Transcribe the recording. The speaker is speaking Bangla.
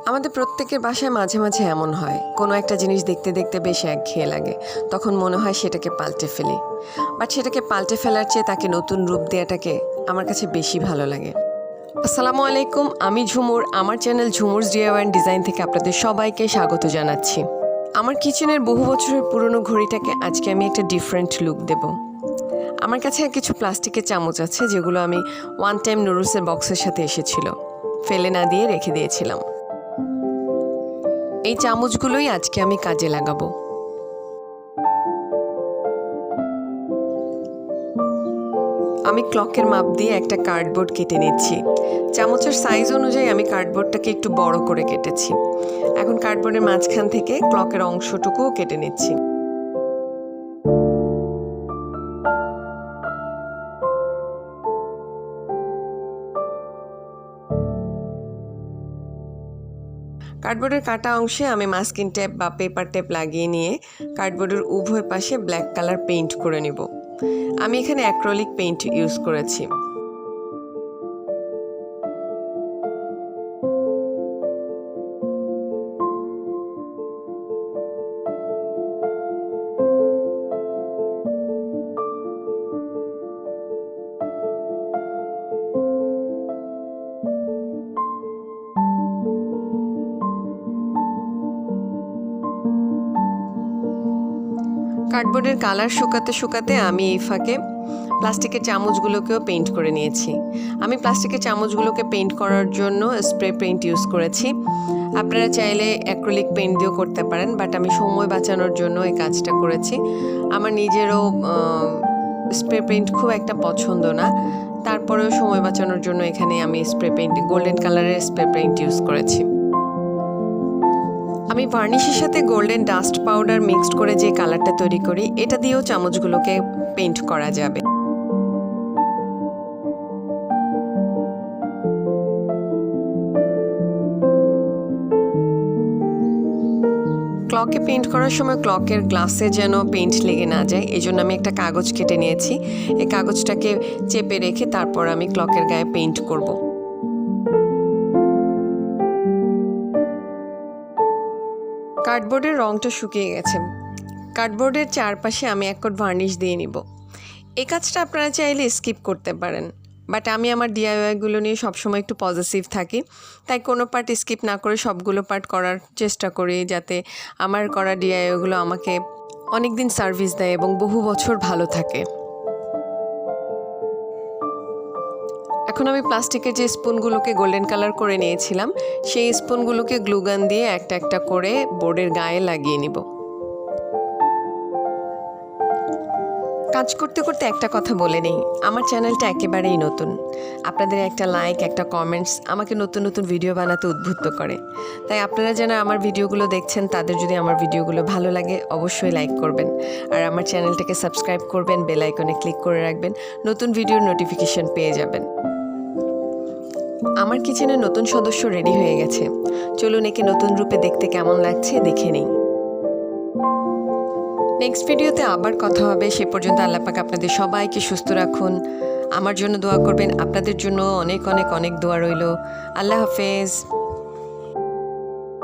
আমাদের প্রত্যেকের বাসায় মাঝে মাঝে এমন হয়, কোনো একটা জিনিস দেখতে দেখতে বেশ একঘেয়ে লাগে, তখন মনে হয় সেটাকে পাল্টে ফেলি। বাট সেটাকে পাল্টে ফেলার চেয়ে তাকে নতুন রূপ দেওয়াটাকে আমার কাছে বেশি ভালো লাগে। আসসালামু আলাইকুম, আমি ঝুমুর। আমার চ্যানেল ঝুমুরস ডিআইওয়াই ডিজাইন থেকে আপনাদের সবাইকে স্বাগত জানাচ্ছি। আমার কিচেনের বহু বছরের পুরনো ঘড়িটাকে আজকে আমি একটা ডিফারেন্ট লুক দেব। আমার কাছে কিছু প্লাস্টিকের চামচ আছে, যেগুলো আমি ওয়ান টাইম নুডলসের বক্সের সাথে এসেছিল, ফেলে না দিয়ে রেখে দিয়েছিলাম। এই চামচগুলোই আজকে আমি কাজে লাগাবো। আমি ক্লকের মাপ দিয়ে একটা কার্ডবোর্ড কেটে নিচ্ছি। চামচের সাইজ অনুযায়ী আমি কার্ডবোর্ডটাকে একটু বড় করে কেটেছি। এখন কার্ডবোর্ডের মাঝখান থেকে ক্লকের অংশটুকুও কেটে নিচ্ছি। কার্ডবোর্ডের কাটা অংশে আমি মাস্কিং টেপ বা পেপার টেপ লাগিয়ে নিয়ে কার্ডবোর্ডের উভয় পাশে ব্ল্যাক কালার পেইন্ট করে নিব। আমি এখানে অ্যাক্রিলিক পেইন্ট ইউজ করেছি। কার্ডবোর্ডের কালার শুকাতে শুকাতে আমি এই ফাঁকে প্লাস্টিকের চামচগুলোকেও পেইন্ট করে নিয়েছি। আমি প্লাস্টিকের চামচগুলোকে পেইন্ট করার জন্য স্প্রে পেইন্ট ইউজ করেছি। আপনারা চাইলে অ্যাক্রিলিক পেইন্ট দিয়েও করতে পারেন, বাট আমি সময় বাঁচানোর জন্য এই কাজটা করেছি। আমার নিজেরও স্প্রে পেইন্ট খুব একটা পছন্দ না, তারপরেও সময় বাঁচানোর জন্য এখানে আমি স্প্রে পেইন্ট, গোল্ডেন কালারের স্প্রে পেইন্ট ইউজ করেছি। আমি ভার্নিশের সাথে গোল্ডেন ডাস্ট পাউডার মিক্সড করে যে কালারটা তৈরি করি, এটা দিয়েও চামচগুলোকে পেইন্ট করা যাবে। ক্লকে পেইন্ট করার সময় ক্লকের গ্লাসে যেন পেইন্ট লেগে না যায়, এই জন্য আমি একটা কাগজ কেটে নিয়েছি। এই কাগজটাকে চেপে রেখে তারপর আমি ক্লকের গায়ে পেইন্ট করব। কার্ডবোর্ডের রঙটা শুকিয়ে গেছে। কার্ডবোর্ডের চারপাশে আমি এক কোট ভার্নিশ দিয়ে নিব। এই কাজটা আপনারা চাইলে স্কিপ করতে পারেন, বাট আমি আমার ডিআইওয়াইগুলো নিয়ে সবসময় একটু পজিটিভ থাকি, তাই কোনো পার্ট স্কিপ না করে সবগুলো পার্ট করার চেষ্টা করি, যাতে আমার করা ডিআইওয়াইগুলো আমাকে অনেক দিন সার্ভিস দেয় এবং বহু বছর ভালো থাকে। এখন আমি প্লাস্টিকের যে স্পুনগুলোকে গোল্ডেন কালার করে নিয়েছিলাম, সেই স্পুনগুলোকে গ্লুগান দিয়ে একটা একটা করে বোর্ডের গায়ে লাগিয়ে নিব। কাজ করতে করতে একটা কথা বলে নেই, আমার চ্যানেলটা একেবারেই নতুন। আপনাদের একটা লাইক, একটা কমেন্টস আমাকে নতুন নতুন ভিডিও বানাতে উদ্বুদ্ধ করে। তাই আপনারা যারা আমার ভিডিওগুলো দেখছেন, তাদের যদি আমার ভিডিওগুলো ভালো লাগে অবশ্যই লাইক করবেন, আর আমার চ্যানেলটাকে সাবস্ক্রাইব করবেন, বেল আইকনে ক্লিক করে রাখবেন, নতুন ভিডিওর নোটিফিকেশন পেয়ে যাবেন। আমার কিচেনে নতুন সদস্য রেডি হয়ে গেছে। চলুন একে নতুন রূপে দেখতে কেমন লাগছে দেখে নিই। নেক্সট ভিডিওতে আবার কথা হবে। সে পর্যন্ত আল্লাহ পাক আপনাদের সবাইকে সুস্থ রাখুন। আমার জন্য দোয়া করবেন, আপনাদের জন্য অনেক অনেক অনেক দোয়া রইল। আল্লাহ হাফেজ।